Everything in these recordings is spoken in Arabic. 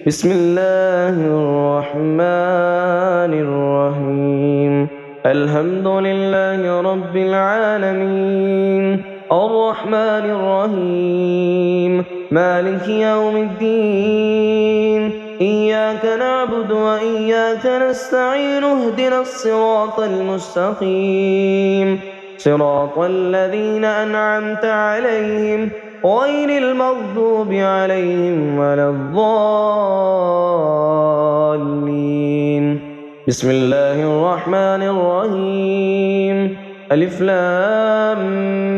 بسم الله الرحمن الرحيم. الحمد لله رب العالمين، الرحمن الرحيم، مالك يوم الدين. إياك نعبد وإياك نستعين، اهدنا الصراط المستقيم، صراط الذين أنعمت عليهم غير المغضوب عليهم ولا الضالين. بسم الله الرحمن الرحيم. ألف لام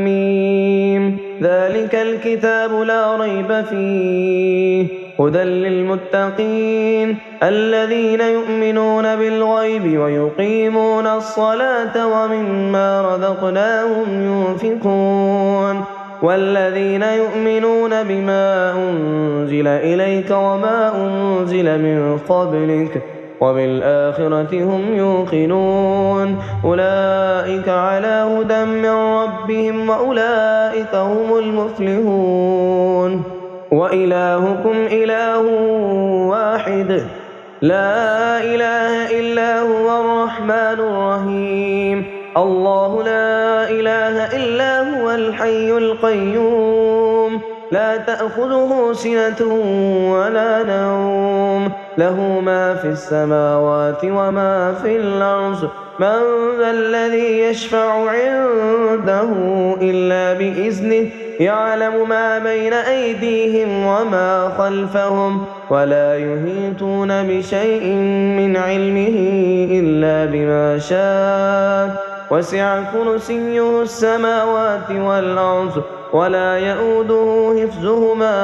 ميم. ذلك الكتاب لا ريب فيه، هدى للمتقين الذين يؤمنون بالغيب ويقيمون الصلاة ومما رزقناهم ينفقون، والذين يؤمنون بما أنزل إليك وما أنزل من قبلك وبالآخرة هم يوقنون. أولئك على هدى من ربهم وأولئك هم المفلحون. وإلهكم إله واحد، لا إله إلا هو الرحمن الرحيم. الله لا إله إلا هو الحي القيوم، لا تأخذه سنة ولا نوم، له ما في السماوات وما في الأرض. من ذا الذي يشفع عنده إلا بإذنه، يعلم ما بين أيديهم وما خلفهم، ولا يحيطون بشيء من علمه إلا بما شاء. وسع كرسيه السماوات والأرض ولا يؤوده حفظهما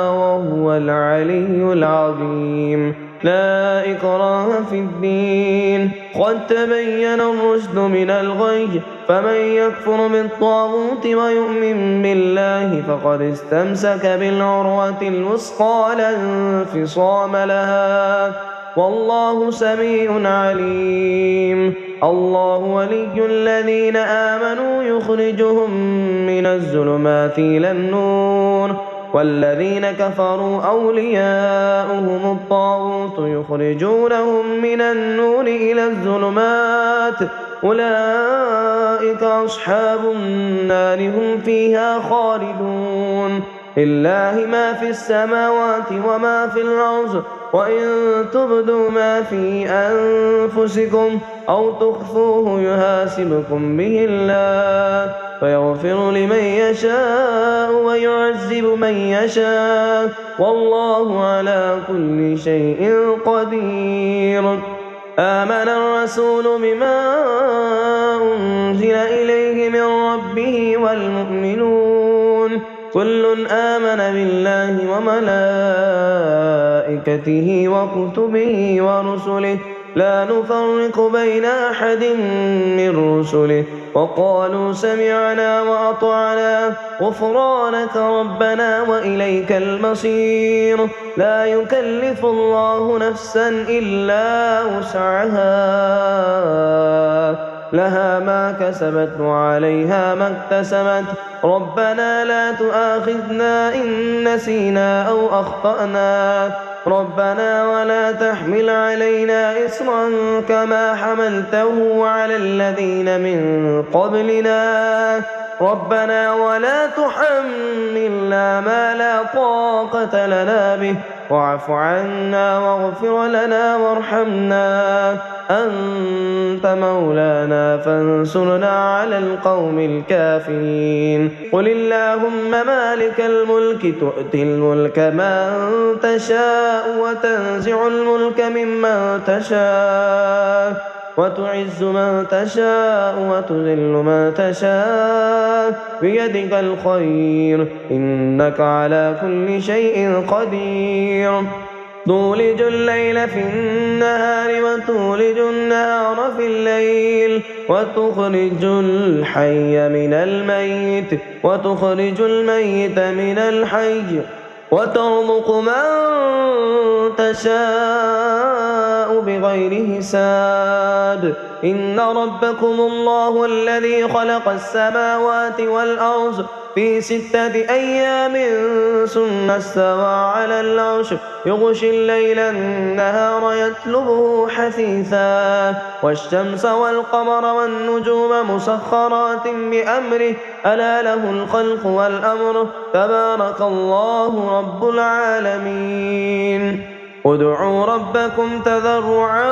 وهو العلي العظيم. لا إكراه في الدين، قد تبين الرشد من الغي، فمن يكفر بالطاغوت ويؤمن بالله فقد استمسك بالعروة الوثقى لا انفصام لها، والله سميع عليم. الله ولي الذين آمنوا يخرجهم من الظلمات إلى النور، والذين كفروا أولياؤهم الطاغوت يخرجونهم من النور إلى الظلمات، أولئك أصحاب النار هم فيها خالدون. لله ما في السماوات وما في الأرض، وإن تبدوا ما في أنفسكم أو تخفوه يحاسبكم به الله، فيغفر لمن يشاء ويعذب من يشاء، والله على كل شيء قدير. آمن الرسول بما أنزل إليه من ربه والمؤمنون، كل آمن بالله وملائكته وكتبه ورسله، لا نفرق بين أحد من رسله، وقالوا سمعنا وأطعنا غفرانك ربنا وإليك المصير. لا يكلف الله نفسا إلا وسعها، لها ما كسبت وعليها ما اكتسبت. ربنا لا تؤاخذنا إن نسينا أو أخطأنا، ربنا ولا تحمل علينا إصرا كما حملته على الذين من قبلنا، ربنا ولا تحملنا ما لا طاقة لنا به، واعف عنا واغفر لنا وارحمنا، أنت مولانا فانصرنا على القوم الكافرين. قل اللهم مالك الملك تؤتي الملك من تشاء وتنزع الملك ممن تشاء، وتعز من تشاء وتذل من تشاء، بيدك الخير إنك على كل شيء قدير. تولج الليل في النهار وتولج النهار في الليل، وتخرج الحي من الميت وتخرج الميت من الحي، وترزق من تشاء بغير حساب. إن ربكم الله الذي خلق السماوات والأرض في 6 أيام ثم استوى على العرش يغشي الليل النهار يطلبه حثيثا والشمس والقمر والنجوم مسخرات بأمره ألا له الخلق والأمر تبارك الله رب العالمين ادعوا ربكم تضرعا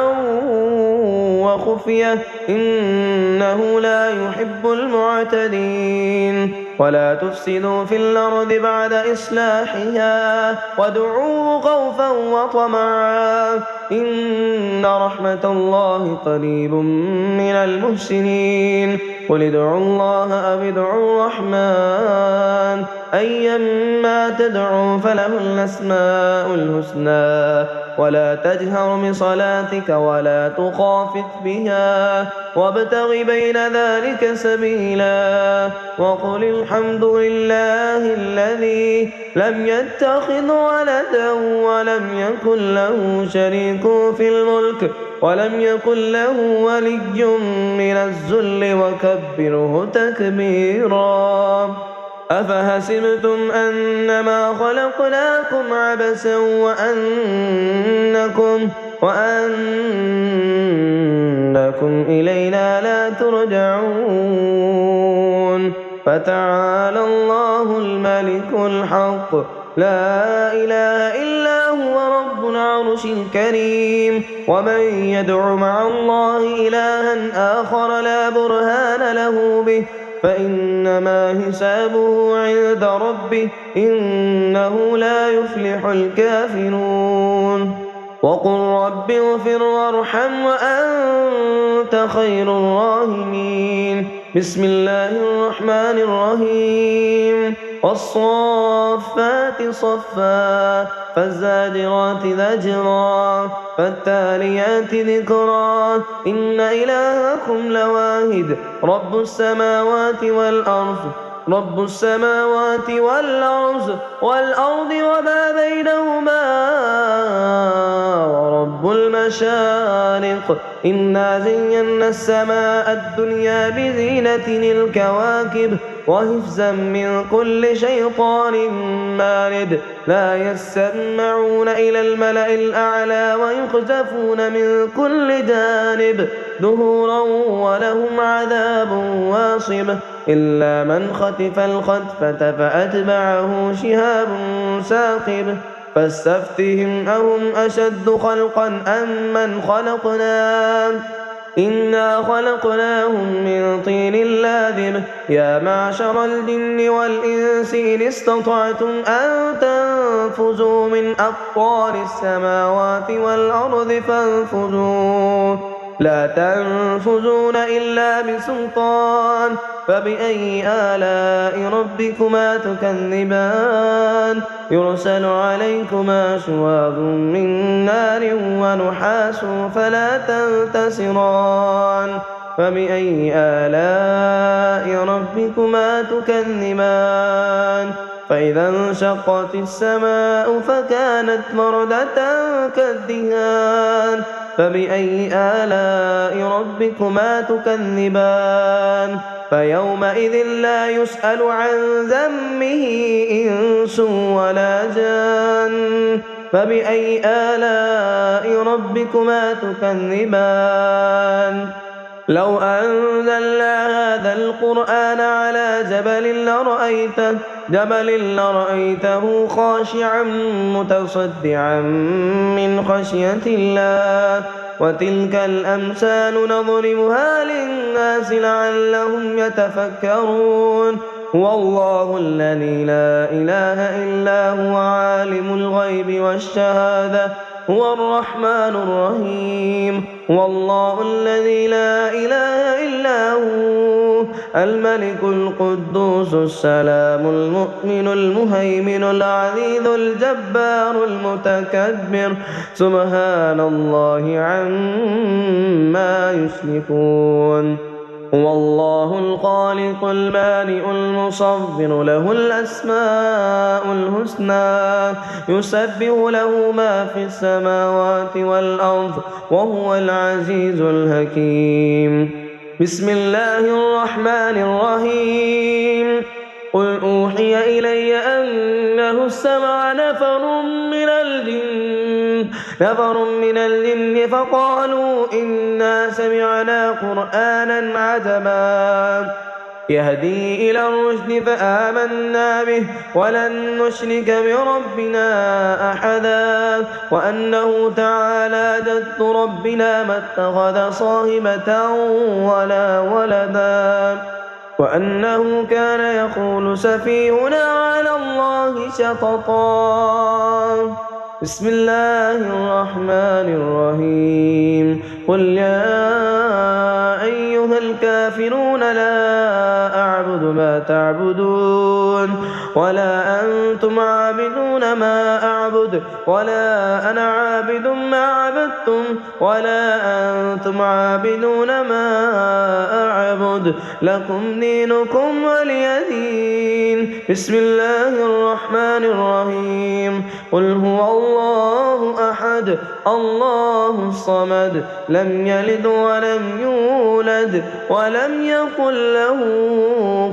وخفية إنه لا يحب المعتدين ولا تفسدوا في الأرض بعد إصلاحها وادعوه خوفا وطمعا إن رحمة الله قريب من المحسنين قل ادعوا الله أو ادعوا الرحمن أيما تدعوا فله الأسماء الحسنى ولا تجهر بصلاتك ولا تخافت بها وابتغ بين ذلك سبيلا وقل الحمد لله الذي لم يتخذ ولدا ولم يكن له شريك في الملك ولم يكن له ولي من الذل وكبره تكبيرا أفحسبتم أنما خلقناكم عبثا وأنكم إلينا لا ترجعون فتعالى الله الملك الحق لا إله إلا هو رب العرش الكريم ومن يدع مع الله إلها آخر لا برهان له به فإنما حسابه عند ربه إنه لا يفلح الكافرون وقل رب اغفر وارحم وأنت خير الراحمين بسم الله الرحمن الرحيم والصافات صفا فالزاجرات زجرا فالتاليات ذكرا إن إلهكم لواحد رب السماوات والأرض وما بينهما ورب المشارق إنا زينا السماء الدنيا بزينة الكواكب وحفظا من كل شيطان مارد لا يسمعون إلى الملأ الأعلى ويقذفون من كل جانب دهورا ولهم عذاب واصب إلا من خطف الخطفة فأتبعه شهاب ثاقب فاستفتهم أهم أشد خلقا أم من خلقنا إنا خلقناهم من طين لازب يا معشر الجن والإنس إن استطعتم أن تنفذوا من أقطار السماوات والأرض فانفذوا لا تنفذون إلا بسلطان فبأي آلاء ربكما تكذبان يرسل عليكما شواظ من نار ونحاس فلا تنتصران فبأي آلاء ربكما تكذبان فإذا انشقت السماء فكانت وردة كالدهان فبأي آلاء ربكما تكذبان فيومئذ لا يسأل عن ذنبه إنس ولا جان فبأي آلاء ربكما تكذبان لو أنزلنا هذا القرآن على جبل لرأيته خاشعا متصدعا من خشية الله وتلك الأمثال نضربها للناس لعلهم يتفكرون هو الله الذي لا إله إلا هو عالم الغيب والشهادة هو الرحمن الرحيم هو الله الذي لا إله إلا هو الملك القدوس السلام المؤمن المهيمن العزيز الجبار المتكبر سبحان الله عما يشركون هو الله الخالق البارئ المصور له الأسماء الحسنى يسبح له ما في السماوات والأرض وهو العزيز الحكيم بسم الله الرحمن الرحيم قل أوحي إلي أنه استمع نفر من الجن فقالوا إنا سمعنا قرآنا عجبا يهدي إلى الرشد فآمنا به ولن نشرك بربنا أحدا وأنه تعالى جد ربنا ما اتخذ صاحبة ولا ولدا وأنه كان يقول سفيهنا على الله شططا. بسم الله الرحمن الرحيم. قل يا أيها الكافرون لا أعبد ما تعبدون ولا أنتم عابدون ما أعبد ولا أنا عابد ما عبدتم ولا أنتم عابدون ما أعبد لكم دينكم ولي دين. بسم الله الرحمن الرحيم. قل هو الله أحد الله الصمد لم يلد ولم يولد ولم يكن له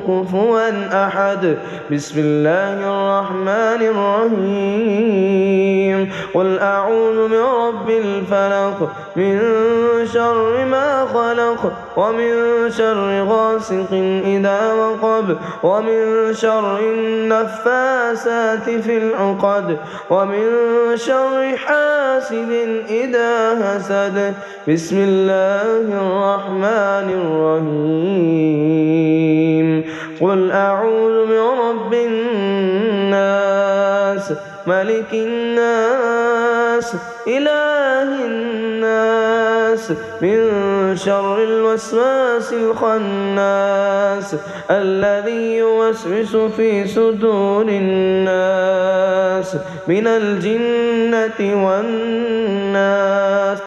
كفوا أحد. بسم الله الرحمن الرحيم. قل أعوذ برب الفلق من شر ما خلق ومن شر غاسق إذا وقب ومن شر النفاسات في العقد ومن شر حاسد إذا حسد. بسم الله الرحمن الرحيم. قل أعوذ برب الناس ملك الناس إله الناس من شر الوسواس الخناس الذي يوسوس في صدور الناس من الجنة والناس.